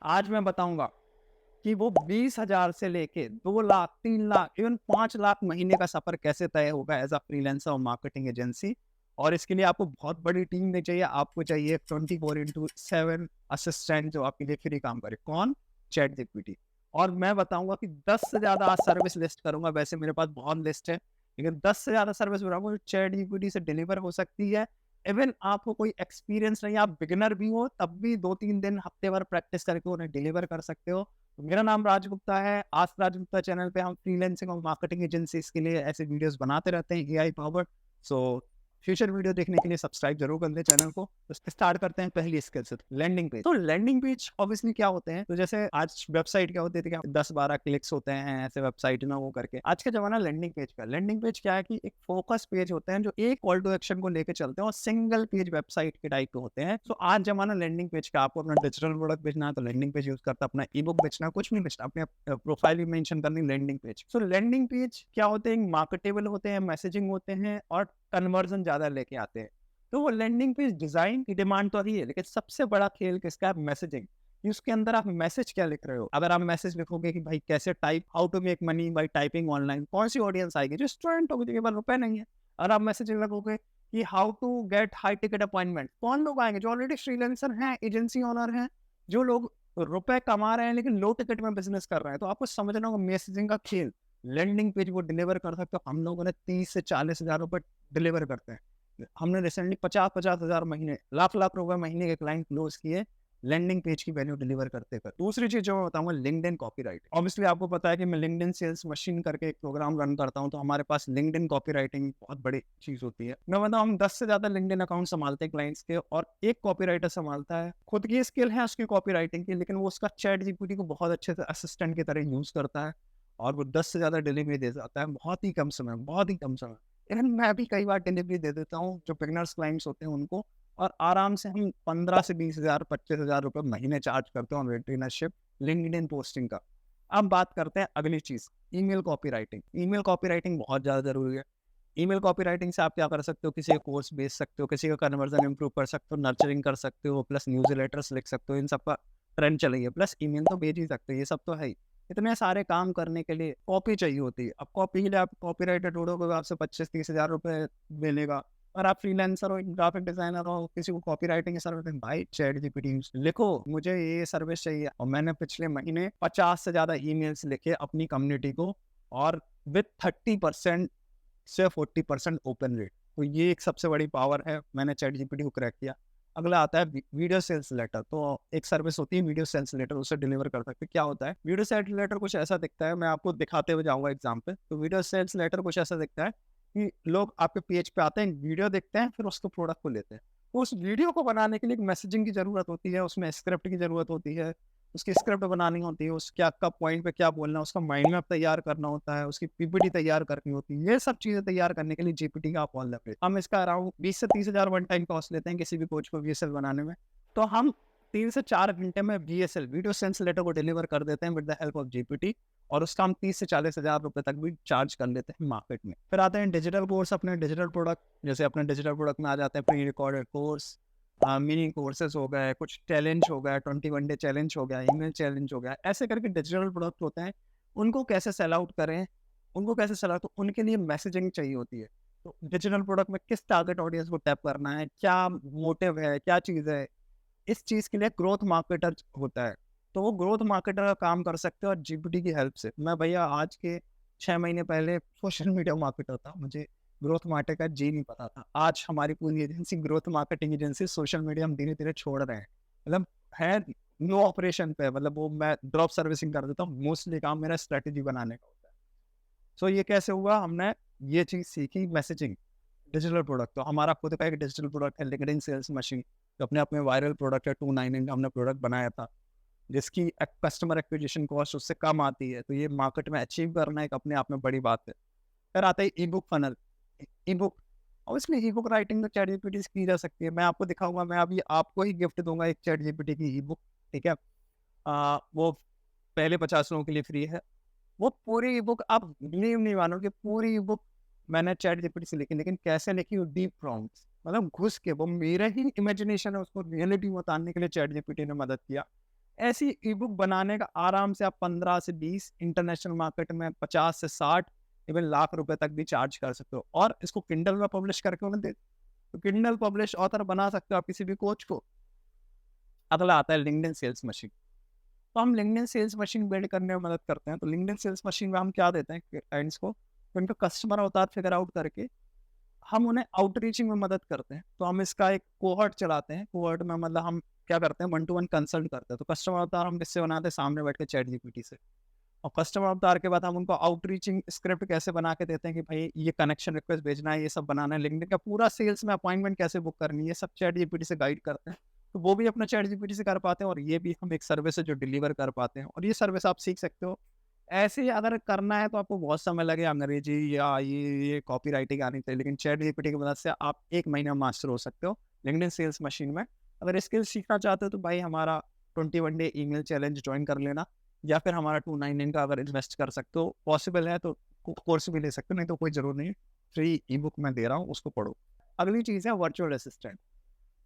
आज मैं बताऊँगा कि वो 20,000 से लेके 2 लाख, 3 लाख, इवन 5 लाख महीने का सफ़र कैसे तय होगा एज़ अ फ्रीलांसर और मार्केटिंग एजेंसी। और इसके लिए आपको बहुत बड़ी टीम नहीं चाहिए, आपको चाहिए 24/7 असिस्टेंट जो आपके लिए फ्री काम करे। कौन? चैटजीपीटी। और मैं बताऊँगा कि 10 से ज़्यादा आज सर्विस लिस्ट करूँगा, वैसे मेरे पास बहुत लिस्ट है, लेकिन 10 से ज़्यादा सर्विस बताऊँगा जो चैटजीपीटी से डिलीवर हो सकती है। इवन आपको कोई एक्सपीरियंस नहीं है, आप बिगिनर भी हो, तब भी 2-3 दिन, हफ्ते भर प्रैक्टिस करके उन्हें डिलीवर कर सकते हो। मेरा नाम राज गुप्ता है। आज राज गुप्ता चैनल पे हम फ्रीलांसिंग और मार्केटिंग एजेंसीज के लिए ऐसे वीडियोस बनाते रहते हैं, AI powered. So future video देखने के लिए सब्सक्राइब जरूर कर लें चैनल को। तो स्टार्ट करते हैं पहली स्किल से, लैंडिंग पेज। तो लैंडिंग पेज ऑब्वियसली क्या होते हैं, तो जैसे आज वेबसाइट क्या होती थी, 10-12 क्लिक्स होते हैं ऐसे वेबसाइट में वो करके। आज का जमाना लैंडिंग पेज का। लैंडिंग पेज क्या है कि एक फोकस पेज होते हैं जो एक कॉल टू एक्शन को लेकर चलते हैं और सिंगल पेज वेबसाइट के टाइप के होते हैं। तो आज जमाना लैंडिंग पेज का। आपको अपना डिजिटल प्रोडक्ट बेचना है तो लैंडिंग पेज यूज करता है, अपना ई बुक बेचना, कुछ नहीं बेचना, अपने प्रोफाइल भी मेंशन करनी, लैंडिंग पेज। सो लैंडिंग पेज क्या होते हैं? मार्केटेबल होते हैं, मैसेजिंग होते हैं और कन्वर्जन ज्यादा लेके आते हैं। तो वो लैंडिंग पेज डिजाइन की डिमांड तो ही है, लेकिन सबसे बड़ा खेल किसका है? मैसेजिंग। कि उसके अंदर आप मैसेज क्या लिख रहे हो। अगर आप मैसेज लिखोगे कि भाई कैसे type, how to make money by typing online, कौन सी ऑडियंस आएगी? जो स्टूडेंट होगी जिनके पास रुपए नहीं है। और आप मैसेज लिखोगे कि how to get high ticket appointment, कौन लोग आएंगे? जो ऑलरेडी फ्रीलांसर हैं, एजेंसी ओनर हैं, जो लोग रुपए कमा रहे हैं लेकिन लो टिकट में बिजनेस कर रहे हैं। तो आपको समझना होगा मैसेजिंग का खेल। लैंडिंग पेज वो डिलीवर कर सकते हो। हम लोगों ने 30 से 40 हजार रुपए डिलीवर करते हैं। हमने रिसेंटली 50-50 हजार महीने, लाख-लाख रुपए महीने के क्लाइंट क्लोज किए लैंडिंग पेज की वैल्यू डिलीवर करते कर। दूसरी चीज जो मैं बताऊंगा, लिंक्डइन कॉपीराइटिंग। ऑब्वियसली आपको पता है कि मैं लिंक्डइन सेल्स मशीन करके एक प्रोग्राम रन करता हूं, तो हमारे पास लिंक्डइन कॉपीराइटिंग बहुत बड़ी चीज होती है। मैं बताऊं, हम 10 से ज्यादा लिंक्डइन अकाउंट संभालते हैं क्लाइंट्स के, और एक कॉपीराइटर संभालता है। खुद की स्किल है उसकी कॉपीराइटिंग की, लेकिन वो उसका चैट जीपीटी को बहुत अच्छे से असिस्टेंट की तरह यूज करता है और वो 10 से ज्यादा डिलीवरी दे जाता है बहुत ही कम समय, बहुत ही कम समय। इवन मैं भी कई बार डिलीवरी दे देता हूँ जो बिगनर्स क्लाइंट्स होते हैं उनको। और आराम से हम 15 से 20 हजार, 25 हजार रुपये महीने चार्ज करते हैं ऑन रिटेनरशिप लिंक्डइन पोस्टिंग का। अब बात करते हैं अगली चीज, ईमेल कॉपीराइटिंग। ईमेल कॉपीराइटिंग बहुत ज्यादा जरूरी है। ईमेल कॉपीराइटिंग से आप क्या कर सकते हो? किसी का कोर्स बेच सकते हो, किसी का कन्वर्जन इंप्रूव कर सकते हो, नर्चरिंग कर सकते हो, प्लस न्यूज़लेटर्स लिख सकते हो। इन सब का ट्रेंड चलेगी, प्लस ईमेल तो भेज ही सकते हो, ये सब तो है ही। इतने सारे काम करने के लिए कॉपी चाहिए होती है। अब कॉपी के लिए आप कॉपीराइटर ढूंढोगे, आपसे 25-30 हजार रुपये मिलेगा। और आप फ्रीलांसर हो, ग्राफिक डिजाइनर हो, किसी को कॉपी राइटिंग की सर्विस, भाई चैट जीपीटी लिखो, मुझे ये सर्विस चाहिए। और मैंने पिछले महीने 50 से ज्यादा ईमेल्स लिखे अपनी कम्युनिटी को, और विथ 30% से 40% ओपन रेट। तो ये एक सबसे बड़ी पावर है, मैंने चैट जीपीटी को क्रैक किया। अगला आता है वीडियो सेल्स लेटर। तो एक सर्विस होती है वीडियो सेल्स लेटर, उसे डिलीवर कर सकते हैं। क्या होता है वीडियो सेल्स लेटर? कुछ ऐसा दिखता है, मैं आपको दिखाते हुए जाऊंगा एग्जाम्पल। तो वीडियो सेल्स लेटर कुछ ऐसा दिखता है कि लोग आपके पेज पे आते हैं, वीडियो देखते हैं, फिर उसको प्रोडक्ट को लेते हैं। तो उस वीडियो को बनाने के लिए एक मैसेजिंग की जरूरत होती है, उसमें स्क्रिप्ट की जरूरत होती है, उसकी स्क्रिप्ट बनानी होती है, उसके आपका पॉइंट पे क्या बोलना है, उसका माइंड मैप तैयार करना होता है, उसकी पीपीटी तैयार करनी होती है। ये सब चीजें तैयार करने के लिए जीपीटी का आप ऑन लेते हैं। हम इसका अराउंड 20 से 30 हजार वन टाइम कॉस्ट लेते हैं किसी भी कोच को वीएसएल बनाने में। तो हम 3 से 4 घंटे में वीएसएल, वीडियो सेंस लेटर को डिलीवर कर देते हैं with the help of GPT. और उसका हम 30 से 40 हजार रुपए तक भी चार्ज कर लेते हैं मार्केट में। फिर आते हैं डिजिटल कोर्स, अपने डिजिटल प्रोडक्ट। जैसे अपने डिजिटल प्रोडक्ट में आ जाते हैं pre recorded course, mini courses हो गए, कुछ चैलेंज हो गया, 21 डे चैलेंज हो गया, ईमेल चैलेंज हो गया, ऐसे करके डिजिटल प्रोडक्ट होते हैं। उनको कैसे सेल आउट करें, उनको कैसे सेल आउट, तो उनके लिए मैसेजिंग चाहिए होती है। तो डिजिटल प्रोडक्ट में किस टारगेट ऑडियंस को टैप करना है, क्या मोटिव है, क्या चीज़ है, इस चीज़ के लिए ग्रोथ मार्केटर होता है। तो वो ग्रोथ मार्केटर का काम कर सकते हो और जीपीटी की हेल्प से। मैं भैया आज के 6 महीने पहले सोशल मीडिया मार्केटर था, मुझे ग्रोथ मार्केट का जी नहीं पता था। आज हमारी पूरी agency growth marketing agency, social media हम धीरे धीरे छोड़ रहे हैं। मतलब है नो ऑपरेशन पे, मतलब वो मैं ड्रॉप सर्विसिंग कर देता हूँ, मोस्टली काम मेरा स्ट्रेटेजी बनाने का होता है। सो ये कैसे हुआ? हमने ये चीज़ सीखी, मैसेजिंग, डिजिटल प्रोडक्ट। तो हमारा खुद का एक डिजिटल प्रोडक्ट है, लिंक्डइन सेल्स मशीन, जो अपने आप में वायरल प्रोडक्ट है। 299 हमने प्रोडक्ट बनाया था, जिसकी कस्टमर एक्विजिशन कॉस्ट उससे कम आती है। तो ये मार्केट में अचीव करना एक अपने आप में बड़ी बात है। फिर आता है ई बुक फनल। ई book, obviously E book writing तो चैट जीपीटी से की जा सकती है। मैं आपको दिखाऊंगा, मैं अभी आपको ही गिफ्ट दूंगा एक चैट जीपीटी की ई बुक, ठीक है? वो पहले 50 लोगों के लिए फ्री है। वो पूरी ई बुक आप बिलीव नहीं मानोगे, पूरी ई बुक मैंने चैट जीपीटी से लिखी। लेकिन कैसे लिखी? वो डीप प्रॉम्प्ट्स, मतलब घुस के, वो मेरा ही इमेजिनेशन है, उसको रियलिटी में उतारने के लिए चैट जीपीटी ने मदद किया। ऐसी ई बुक बनाने का आराम से आप 15 से 20, इंटरनेशनल मार्केट में 50 से 60, इवन लाख रुपए तक भी चार्ज कर सकते हो। और इसको किंडल में पब्लिश करके उन्हें दे, तो किंडल पब्लिश ऑथर बना सकते हो आप किसी भी कोच को। अगला आता है लिंक्डइन सेल्स मशीन। तो हम लिंक्डइन सेल्स मशीन बिल्ड करने में मदद करते हैं। तो लिंक्डइन सेल्स मशीन में हम क्या देते हैं क्लाइंट्स को, तो उनका कस्टमर अवतार फिगर आउट करके हम उन्हें आउटरीचिंग में मदद करते हैं। तो हम इसका एक कोहर्ट चलाते हैं। कोहर्ट में मतलब हम क्या करते हैं, 1 to 1 कंसल्ट करते हैं। तो कस्टमर अवतार हम किससे बनाते हैं, सामने बैठ के चैट जीपीटी से। और कस्टमर अवतार के बाद हम उनको आउटरीचिंग स्क्रिप्ट कैसे बना के देते हैं कि भाई ये कनेक्शन रिक्वेस्ट भेजना है, ये सब बनाना है, लिंक्डइन का पूरा सेल्स में अपॉइंटमेंट कैसे बुक करनी है, सब चैट जीपीटी से गाइड करते हैं। तो वो भी अपना चैट जीपीटी से कर पाते हैं, और ये भी हम एक सर्विस है जो डिलीवर कर पाते हैं। और ये सर्विस आप सीख सकते हो। ऐसे ही अगर करना है तो आपको बहुत समय लगे, अंग्रेजी या ये कॉपी राइटिंग आनी चाहिए, लेकिन चैट जीपीटी की मदद से आप 1 महीना मास्टर हो सकते हो लिंक्डइन सेल्स मशीन में। अगर स्किल सीखना चाहते हो तो भाई हमारा 21 डे ईमेल चैलेंज ज्वाइन कर लेना, या फिर हमारा 299 का अगर इन्वेस्ट कर सकते हो, पॉसिबल है तो कोर्स भी ले सकते हो, नहीं तो कोई जरूर नहीं है, फ्री ई बुक मैं दे रहा हूँ, उसको पढ़ो। अगली चीज़ है वर्चुअल असिस्टेंट।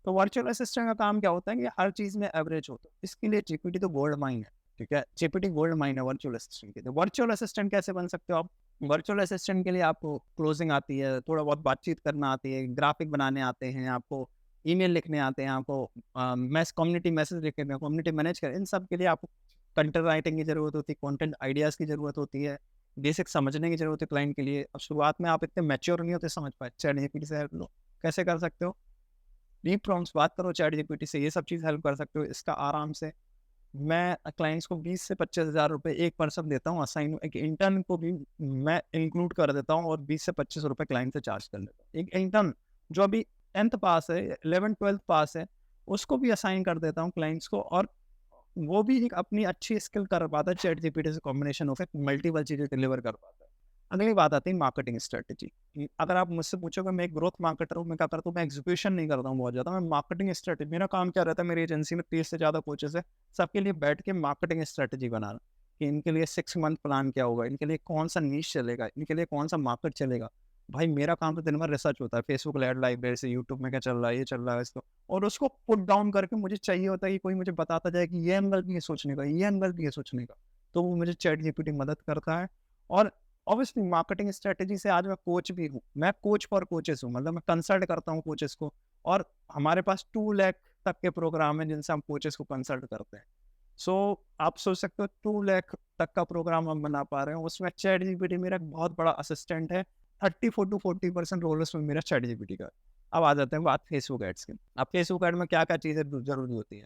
तो वर्चुअल असिस्टेंट का काम क्या होता है कि हर चीज़ में एवरेज होता है। इसके लिए जीपीटी तो गोल्ड माइन है, ठीक है, जीपीटी गोल्ड माइन है वर्चुअल असिस्टेंट के लिए। वर्चुअल असिस्टेंट कैसे बन सकते हो आप? वर्चुअल असिस्टेंट के लिए आपको क्लोजिंग आती है, थोड़ा बहुत बातचीत करना आती है, ग्राफिक बनाने आते हैं आपको, ईमेल लिखने आते हैं आपको, मैस कम्युनिटी मैसेज लिखने, कम्युनिटी मैनेज कर, इन सब के लिए आपको कंटेंट राइटिंग की जरूरत होती है, कंटेंट आइडियाज़ की जरूरत होती है, बेसिक समझने की जरूरत है क्लाइंट के लिए। अब शुरुआत में आप इतने मैच्योर नहीं होते समझ पाए, चैट जीपीटी से हेल्प लो। कैसे कर सकते हो? डीप प्रॉम्प्ट्स बात करो चैट जीपीटी से, ये सब चीज़ हेल्प कर सकते हो। इसका आराम से मैं क्लाइंट्स को 20 से 25,000 रुपये एक पर्सन देता हूँ असाइन, एक इंटर्न को भी मैं इंक्लूड कर देता हूँ, और 20 से 25 रुपये क्लाइंट से चार्ज कर लेता हूँ। एक इंटर्न जो अभी 10th पास है, 11th-12th पास है, उसको भी असाइन कर देता हूँ क्लाइंट्स को, और वो भी एक अपनी अच्छी स्किल कर पाता है, चैट जीपीटी से कॉम्बिनेशन होकर मल्टीपल चीज़ें डिलीवर कर पाता है। अगली बात आती है मार्केटिंग स्ट्रेटजी। अगर आप मुझसे पूछोगे, मैं एक ग्रोथ मार्केटर हूँ, मैं क्या करता हूँ, मैं एग्जीक्यूशन नहीं करता हूँ बहुत ज़्यादा, मैं मार्केटिंग स्ट्रेटजी, मेरा काम क्या रहता है, मेरी एजेंसी में 30 से ज़्यादा कोचेस है, सबके लिए बैठ के मार्केटिंग स्ट्रेटजी बनाना, कि इनके लिए 6 मंथ प्लान क्या होगा, इनके लिए कौन सा नीश चलेगा, इनके लिए कौन सा मार्केट चलेगा। भाई मेरा काम तो दिन भर रिसर्च होता है, फेसबुक एड लाइब्रेरी से, यूट्यूब में क्या चल रहा है, ये चल रहा है इसको, और उसको पुट डाउन करके मुझे चाहिए होता है कि कोई मुझे बताता जाए कि ये एंगल भी है सोचने का, ये एंगल भी है सोचने का। तो वो मुझे चैट जीपीटी मदद करता है। और ऑब्वियसली मार्केटिंग स्ट्रेटजी से आज मैं कोच भी हूँ, मैं कोच फॉर कोचेस हूँ, मतलब मैं कंसल्ट करता हूँ कोचेस को, और हमारे पास 2 लाख तक के प्रोग्राम है जिनसे हम कोचेस को कंसल्ट करते हैं। सो आप सोच सकते हो 2 लाख तक का प्रोग्राम हम बना पा रहे हैं, उसमें चैट जीपीटी मेरा एक बहुत बड़ा असिस्टेंट है। 34 to 40% रोल उसमें मेरा चैट जीपीटी का है। अब आ जाते हैं बात फेसबुक एड्स की। अब फेसबुक एड में क्या क्या चीज़ें जरूरी होती है।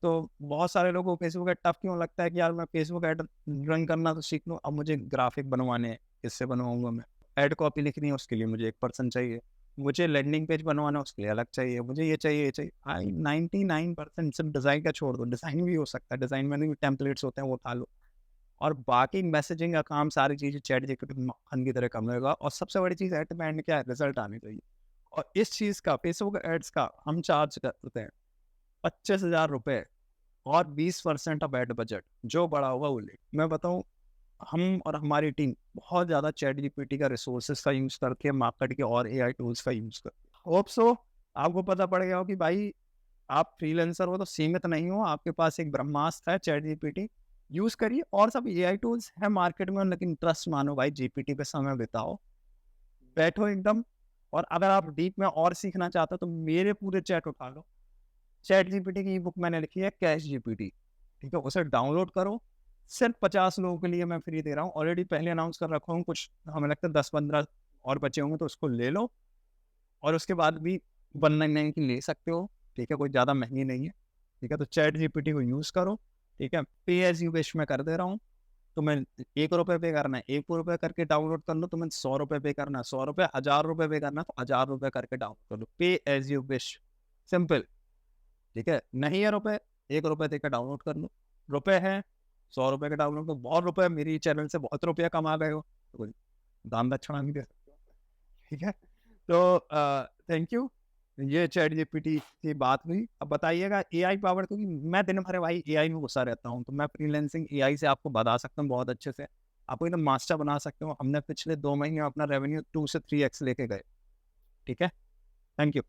तो बहुत सारे लोगों को फेसबुक एड टफ क्यों लगता है कि यार मैं फेसबुक एड रन करना तो सीख लूँ, अब मुझे ग्राफिक बनवाने हैं, किससे बनवाऊंगा मैं, एड कॉपी लिखनी है उसके लिए मुझे एक पर्सन चाहिए, मुझे लैंडिंग पेज बनवाना है उसके लिए अलग चाहिए, मुझे ये चाहिए ये चाहिए। आई 99% सिर्फ डिज़ाइन का छोड़ दो, डिज़ाइन भी हो सकता है, डिज़ाइन में भी टेम्पलेट्स होते हैं, वो उठा लो, और बाकी मैसेजिंग का काम सारी चीज़ें चैट जीपीटी मक्खन की तरह कम रहेगा। और सबसे बड़ी चीज़ एट द एंड क्या है, रिजल्ट आनी चाहिए। और इस चीज़ का, फेसबुक एड्स का हम चार्ज करते हैं 25,000 रुपये, और 20% ऑफ एड बजट, जो बड़ा होगा वो ले। मैं बताऊं, हम और हमारी टीम बहुत ज़्यादा चैट जीपीटी का रिसोर्सेज का यूज़ करके है, मार्केट के और एआई टूल्स का यूज़ करके। होप सो आपको पता पड़ गया हो कि भाई आप फ्रीलांसर हो तो सीमित नहीं हो, आपके पास एक ब्रह्मास्त्र है चैट जीपीटी, यूज़ करिए। और सब एआई टूल्स है मार्केट में, लेकिन ट्रस्ट मानो भाई, जीपीटी पे समय बिताओ, बैठो एकदम। और अगर आप डीप में और सीखना चाहते हो तो मेरे पूरे चैट उठा लो। चैट जीपीटी की बुक मैंने लिखी है कैश जीपीटी, ठीक है, उसे डाउनलोड करो। सिर्फ 50 लोगों के लिए मैं फ्री दे रहा हूँ, ऑलरेडी पहले अनाउंस कर रखा हूँ, कुछ हमें लगता है 10-15 और बचे होंगे, तो उसको ले लो। और उसके बाद भी 199 की ले सकते हो, ठीक है, कोई ज़्यादा महंगी नहीं है, ठीक है। तो चैट जीपीटी को यूज़ करो, ठीक है। पे एज यू विश में कर दे रहा हूँ। तुम्हें 1 रुपये पे करना है, 1 रुपये करके डाउनलोड कर लो। तुम्हें 100 रुपये पे करना है, 100 रुपये, 1000 रुपये पे करना है तो 1000 रुपये करके डाउनलोड कर लो। पे एज यू विश, सिंपल, ठीक है। नहीं है रुपए, 1 रुपये देकर डाउनलोड कर लो। रुपए है, 100 रुपये का डाउनलोड, तो बहुत रुपए, मेरी चैनल से बहुत रुपया कमा गए हो, तो कोई दान दक्षिणा नहीं दे सकते हो, ठीक है। तो थैंक यू। ये चैट जीपीटी की बात हुई। अब बताइएगा एआई पावर, क्योंकि मैं दिन भर भाई एआई में घुसा रहता हूँ, तो मैं फ्रीलांसिंग एआई से आपको बता सकता हूँ बहुत अच्छे से, आपको एकदम मास्टर बना सकते हो। हमने पिछले 2 महीने में अपना रेवेन्यू 2 से 3x लेके गए, ठीक है। Thank you.